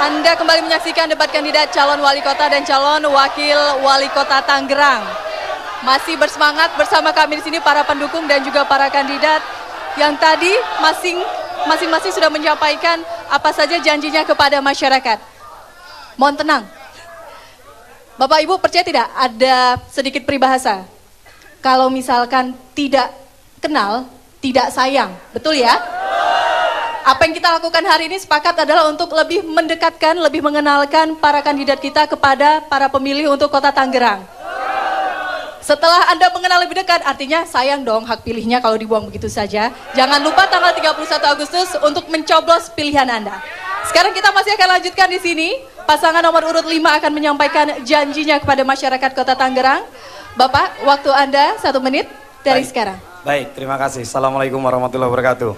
Anda kembali menyaksikan debat kandidat calon wali kota dan calon wakil wali kota Tangerang. Masih bersemangat bersama kami di sini para pendukung dan juga para kandidat yang tadi masing-masing sudah menyampaikan apa saja janjinya kepada masyarakat. Mohon tenang. Bapak Ibu percaya tidak ada sedikit peribahasa? Kalau misalkan tidak kenal, tidak sayang. Betul ya? Apa yang kita lakukan hari ini sepakat adalah untuk lebih mendekatkan, lebih mengenalkan para kandidat kita kepada para pemilih untuk kota Tangerang. Setelah Anda mengenal lebih dekat, artinya sayang dong hak pilihnya kalau dibuang begitu saja. Jangan lupa tanggal 31 Agustus untuk mencoblos pilihan Anda. Sekarang kita masih akan lanjutkan di sini. Pasangan nomor urut 5 akan menyampaikan janjinya kepada masyarakat kota Tangerang. Bapak, waktu Anda 1 menit dari sekarang. Baik, terima kasih. Assalamualaikum warahmatullahi wabarakatuh.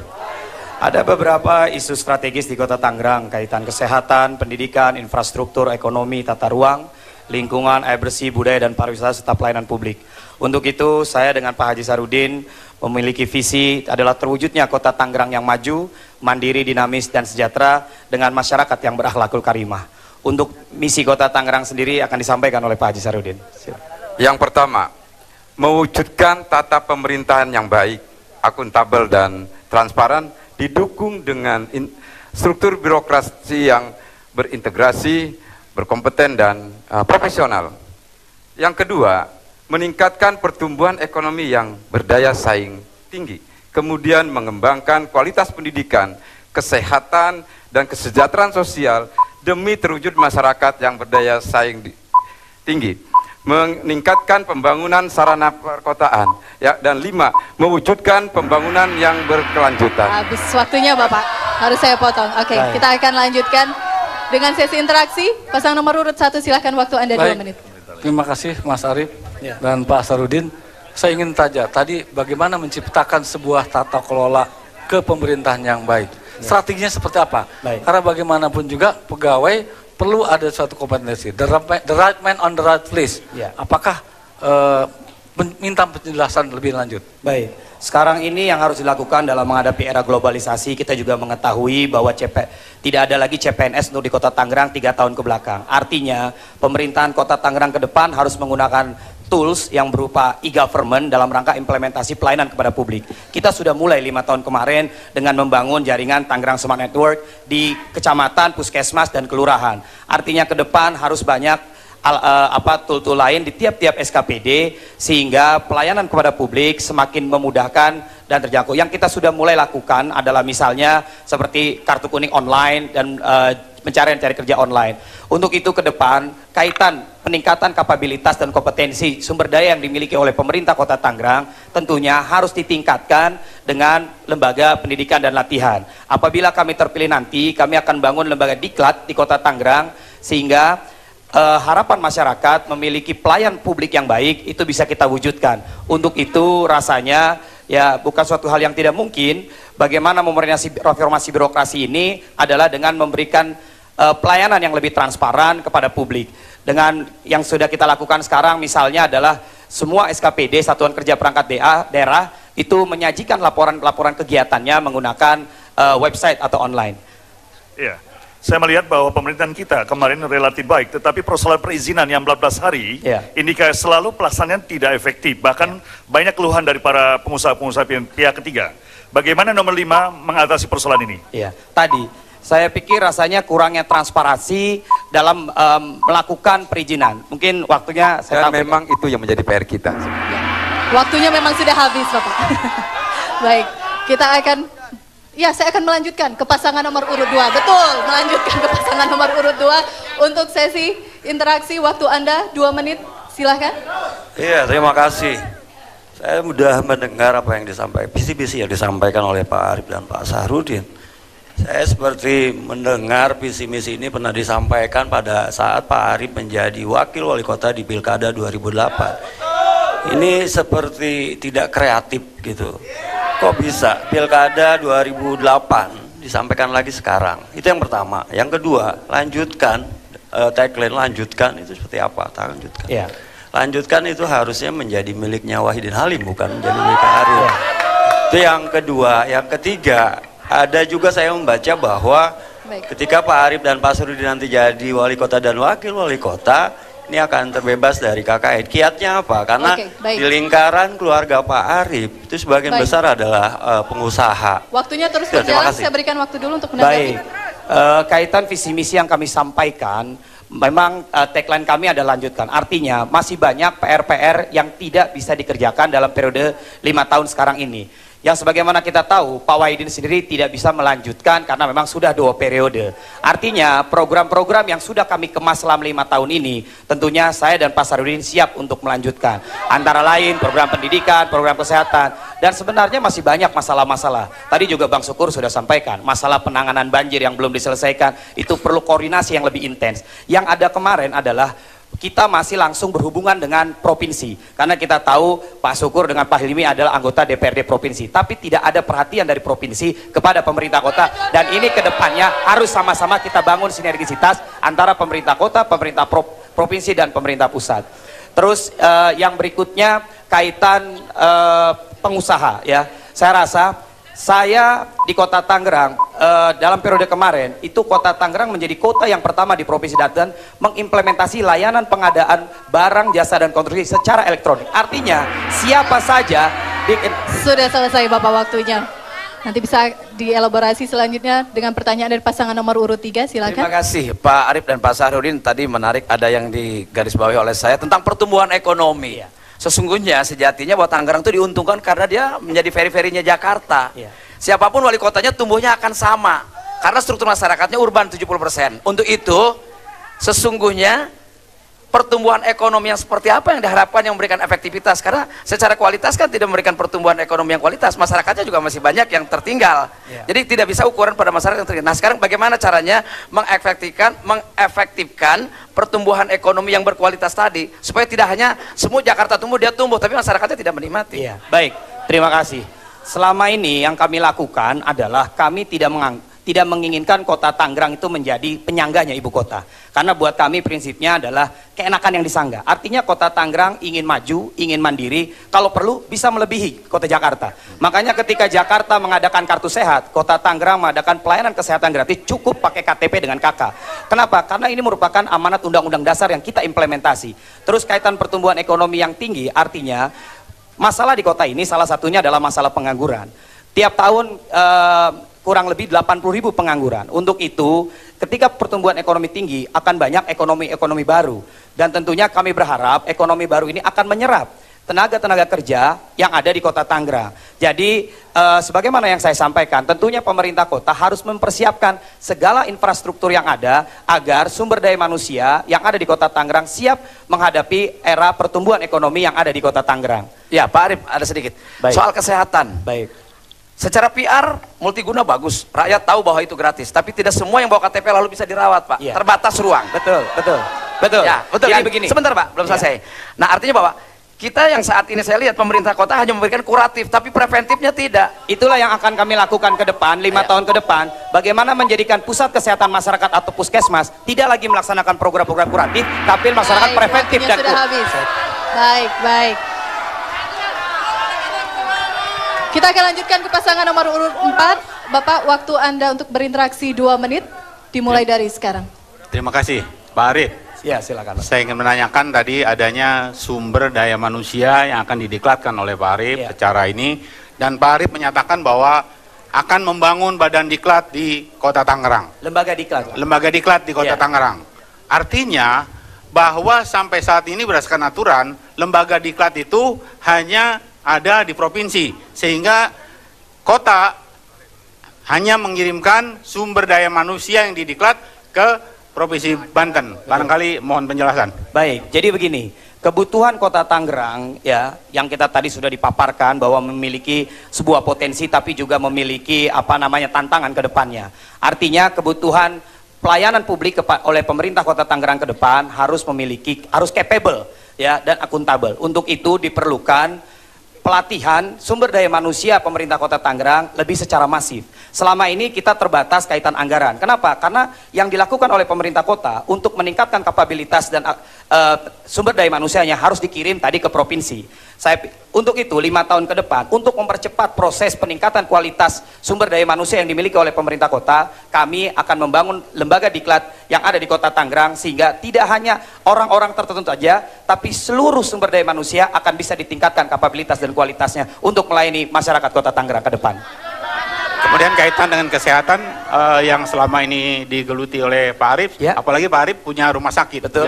Ada beberapa isu strategis di kota Tangerang, kaitan kesehatan, pendidikan, infrastruktur, ekonomi, tata ruang, lingkungan, air bersih, budaya, dan pariwisata, serta pelayanan publik. Untuk itu, saya dengan Pak Haji Sarudin memiliki visi adalah terwujudnya kota Tangerang yang maju, mandiri, dinamis, dan sejahtera dengan masyarakat yang berakhlakul karimah. Untuk misi kota Tangerang sendiri akan disampaikan oleh Pak Haji Sarudin. Yang pertama, mewujudkan tata pemerintahan yang baik, akuntabel, dan transparan, didukung dengan struktur birokrasi yang berintegrasi, berkompeten, dan profesional. Yang kedua, meningkatkan pertumbuhan ekonomi yang berdaya saing tinggi, kemudian mengembangkan kualitas pendidikan, kesehatan, dan kesejahteraan sosial demi terwujud masyarakat yang berdaya saing tinggi. Meningkatkan pembangunan sarana perkotaan, ya, dan 5, mewujudkan pembangunan yang berkelanjutan. Habis waktunya Bapak, harus saya potong. Oke, kita akan lanjutkan dengan sesi interaksi. Pasangan nomor urut 1, silahkan, waktu Anda 2 menit. Terima kasih Mas Arief dan Pak Sarudin. Saya ingin tanya, tadi bagaimana menciptakan sebuah tata kelola kepemerintahan yang baik. Strateginya seperti apa? Karena bagaimanapun juga pegawai perlu ada suatu kompetensi, the right man on the right place. Apakah minta penjelasan lebih lanjut? Baik, sekarang ini yang harus dilakukan dalam menghadapi era globalisasi, kita juga mengetahui bahwa tidak ada lagi CPNS untuk di kota Tangerang 3 tahun ke belakang. Artinya pemerintahan kota Tangerang ke depan harus menggunakan tools yang berupa e-government dalam rangka implementasi pelayanan kepada publik. Kita sudah mulai 5 tahun kemarin dengan membangun jaringan Tangerang Smart Network di kecamatan, puskesmas, dan kelurahan. Artinya ke depan harus banyak tool-tool lain di tiap-tiap SKPD sehingga pelayanan kepada publik semakin memudahkan dan terjangkau. Yang kita sudah mulai lakukan adalah misalnya seperti kartu kuning online dan mencari kerja online. Untuk itu ke depan kaitan peningkatan kapabilitas dan kompetensi sumber daya yang dimiliki oleh pemerintah kota Tangerang tentunya harus ditingkatkan dengan lembaga pendidikan dan latihan. Apabila kami terpilih nanti, kami akan bangun lembaga diklat di kota Tangerang sehingga harapan masyarakat memiliki pelayan publik yang baik itu bisa kita wujudkan. Untuk itu rasanya ya bukan suatu hal yang tidak mungkin. Bagaimana reformasi birokrasi ini adalah dengan memberikan pelayanan yang lebih transparan kepada publik. Dengan yang sudah kita lakukan sekarang misalnya adalah semua SKPD, Satuan Kerja Perangkat Daerah, itu menyajikan laporan kegiatannya menggunakan website atau online. Iya, saya melihat bahwa pemerintahan kita kemarin relatif baik, tetapi persoalan perizinan yang 14 hari, ini kayak selalu pelaksanaan tidak efektif. Bahkan banyak keluhan dari para pengusaha-pengusaha pihak ketiga. Bagaimana nomor 5 mengatasi persoalan ini? Iya, tadi saya pikir rasanya kurangnya transparansi dalam melakukan perizinan. Mungkin waktunya dan memang itu yang menjadi PR kita. Waktunya memang sudah habis, Bapak. Baik, kita akan saya akan melanjutkan ke pasangan nomor urut 2. Betul, melanjutkan ke pasangan nomor urut 2 untuk sesi interaksi. Waktu Anda 2 menit, silahkan. Iya, terima kasih. Saya mudah mendengar apa yang disampaikan, visi-visi yang disampaikan oleh Pak Arief dan Pak Sarudin. Saya seperti mendengar visi misi ini pernah disampaikan pada saat Pak Arief menjadi wakil wali kota di Pilkada 2008. Ini seperti tidak kreatif gitu. Kok bisa Pilkada 2008 disampaikan lagi sekarang? Itu yang pertama. Yang kedua, lanjutkan, tagline lanjutkan itu seperti apa? Lanjutkan. Lanjutkan itu harusnya menjadi miliknya Wahidin Halim, bukan menjadi milik Pak Arief. Itu yang kedua. Yang ketiga, ada juga saya membaca bahwa Baik. Ketika Pak Arief dan Pak Sarudin nanti jadi wali kota dan wakil wali kota, ini akan terbebas dari KKN. Kiatnya apa? Karena di lingkaran keluarga Pak Arief itu sebagian besar adalah pengusaha. Waktunya terus berjalan, saya berikan waktu dulu untuk menanggapi. Kaitan visi misi yang kami sampaikan, memang tagline kami adalah lanjutkan. Artinya masih banyak PR-PR yang tidak bisa dikerjakan dalam periode 5 tahun sekarang ini. Yang sebagaimana kita tahu, Pak Wahidin sendiri tidak bisa melanjutkan karena memang sudah 2 periode. Artinya program-program yang sudah kami kemas selama 5 tahun ini, tentunya saya dan Pak Sarudin siap untuk melanjutkan. Antara lain program pendidikan, program kesehatan, dan sebenarnya masih banyak masalah-masalah. Tadi juga Bang Sukur sudah sampaikan, masalah penanganan banjir yang belum diselesaikan, itu perlu koordinasi yang lebih intens. Yang ada kemarin adalah kita masih langsung berhubungan dengan provinsi, karena kita tahu Pak Sukur dengan Pak Hilmi adalah anggota DPRD provinsi, tapi tidak ada perhatian dari provinsi kepada pemerintah kota, dan ini kedepannya harus sama-sama kita bangun sinergisitas antara pemerintah kota, pemerintah provinsi, dan pemerintah pusat. Terus yang berikutnya kaitan pengusaha, ya, saya rasa saya di kota Tangerang dalam periode kemarin itu kota Tangerang menjadi kota yang pertama di Provinsi Banten mengimplementasi layanan pengadaan barang, jasa, dan konstruksi secara elektronik. Artinya siapa saja sudah selesai Bapak waktunya. Nanti bisa dielaborasi selanjutnya dengan pertanyaan dari pasangan nomor urut 3, silakan. Terima kasih Pak Arief dan Pak Sarudin. Tadi menarik ada yang digarisbawahi oleh saya tentang pertumbuhan ekonomi. Sesungguhnya sejatinya bahwa Tangerang itu diuntungkan karena dia menjadi veri-verinya Jakarta. Siapapun wali kotanya tumbuhnya akan sama karena struktur masyarakatnya urban 70%. Untuk itu sesungguhnya pertumbuhan ekonomi yang seperti apa yang diharapkan yang memberikan efektivitas, karena secara kualitas kan tidak memberikan pertumbuhan ekonomi yang kualitas, masyarakatnya juga masih banyak yang tertinggal. Jadi tidak bisa ukuran pada masyarakat yang tertinggal. Nah sekarang bagaimana caranya mengefektifkan pertumbuhan ekonomi yang berkualitas tadi, supaya tidak hanya semua Jakarta tumbuh, dia tumbuh, tapi masyarakatnya tidak menikmati. Baik, terima kasih. Selama ini yang kami lakukan adalah kami tidak menginginkan kota Tangerang itu menjadi penyangganya ibu kota. Karena buat kami prinsipnya adalah keenakan yang disangga. Artinya kota Tangerang ingin maju, ingin mandiri, kalau perlu bisa melebihi kota Jakarta. Makanya ketika Jakarta mengadakan kartu sehat, kota Tangerang mengadakan pelayanan kesehatan gratis, cukup pakai KTP dengan KK. Kenapa? Karena ini merupakan amanat undang-undang dasar yang kita implementasi. Terus kaitan pertumbuhan ekonomi yang tinggi, artinya masalah di kota ini salah satunya adalah masalah pengangguran. Tiap tahun kurang lebih 80.000 pengangguran. Untuk itu, ketika pertumbuhan ekonomi tinggi, akan banyak ekonomi baru. Dan tentunya kami berharap ekonomi baru ini akan menyerap tenaga-tenaga kerja yang ada di kota Tangerang. Jadi, sebagaimana yang saya sampaikan, tentunya pemerintah kota harus mempersiapkan segala infrastruktur yang ada, agar sumber daya manusia yang ada di kota Tangerang siap menghadapi era pertumbuhan ekonomi yang ada di kota Tangerang. Ya, Pak Arief, ada sedikit. Baik. Soal kesehatan. Baik. Secara PR, multiguna bagus, rakyat tahu bahwa itu gratis, tapi tidak semua yang bawa KTP lalu bisa dirawat, Pak. Terbatas ruang. Betul. Ya, betul. Jadi kan? begini. Sebentar, Pak, belum selesai. Nah, artinya bahwa kita yang saat ini saya lihat pemerintah kota hanya memberikan kuratif, tapi preventifnya tidak. Itulah yang akan kami lakukan ke depan, 5 tahun ke depan. Bagaimana menjadikan pusat kesehatan masyarakat atau puskesmas tidak lagi melaksanakan program-program kuratif, tapi masyarakat preventif dan sudah habis. Baik. Kita akan lanjutkan ke pasangan nomor urut 4. Bapak, waktu Anda untuk berinteraksi 2 menit, dimulai dari sekarang. Terima kasih, Pak Arief. Ya, silakan. Saya ingin menanyakan tadi adanya sumber daya manusia yang akan didiklatkan oleh Pak Arief secara ini. Dan Pak Arief menyatakan bahwa akan membangun badan diklat di kota Tangerang. Lembaga diklat. Lembaga diklat di kota Tangerang. Artinya bahwa sampai saat ini berdasarkan aturan, lembaga diklat itu hanya ada di provinsi, sehingga kota hanya mengirimkan sumber daya manusia yang didiklat ke Provinsi Banten. Barangkali mohon penjelasan. Baik, jadi begini, kebutuhan kota Tangerang ya, yang kita tadi sudah dipaparkan bahwa memiliki sebuah potensi tapi juga memiliki tantangan ke depannya. Artinya kebutuhan pelayanan publik oleh pemerintah kota Tangerang ke depan harus capable ya dan akuntabel. Untuk itu diperlukan pelatihan sumber daya manusia pemerintah Kota Tangerang lebih secara masif. Selama ini kita terbatas kaitan anggaran. Kenapa? Karena yang dilakukan oleh pemerintah kota untuk meningkatkan kapabilitas dan sumber daya manusianya harus dikirim tadi ke provinsi. Untuk itu 5 tahun ke depan, untuk mempercepat proses peningkatan kualitas sumber daya manusia yang dimiliki oleh pemerintah kota, kami akan membangun lembaga diklat yang ada di Kota Tangerang, sehingga tidak hanya orang-orang tertentu saja, tapi seluruh sumber daya manusia akan bisa ditingkatkan kapabilitas dan kualitasnya untuk melayani masyarakat Kota Tangerang ke depan. Kemudian kaitan dengan kesehatan yang selama ini digeluti oleh Pak Arief, ya. Apalagi Pak Arief punya rumah sakit. Betul.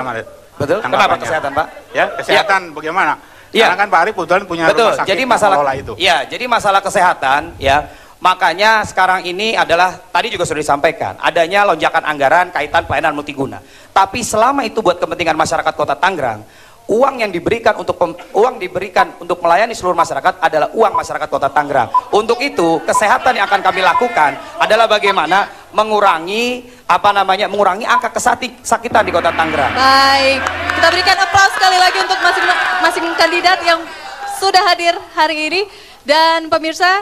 Betul. Kenapa kesehatan, Pak? Ya, kesehatan ya. Bagaimana? Ya. Karena kan Pak Arief kebetulan punya Betul. rumah sakit. Jadi masalah itu. Ya, jadi masalah kesehatan ya. Makanya sekarang ini adalah tadi juga sudah disampaikan, adanya lonjakan anggaran kaitan pelayanan multiguna. Tapi selama itu buat kepentingan masyarakat Kota Tangerang, uang yang diberikan untuk melayani seluruh masyarakat adalah uang masyarakat Kota Tangerang. Untuk itu, kesehatan yang akan kami lakukan adalah bagaimana mengurangi angka kesakitan di Kota Tangerang. Baik, kita berikan aplaus sekali lagi untuk masing-masing kandidat yang sudah hadir hari ini. Dan pemirsa,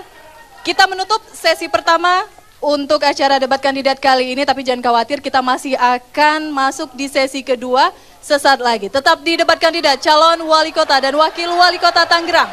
kita menutup sesi pertama untuk acara debat kandidat kali ini, tapi jangan khawatir, kita masih akan masuk di sesi kedua sesaat lagi. Tetap di debat kandidat calon wali kota dan wakil wali kota Tangerang.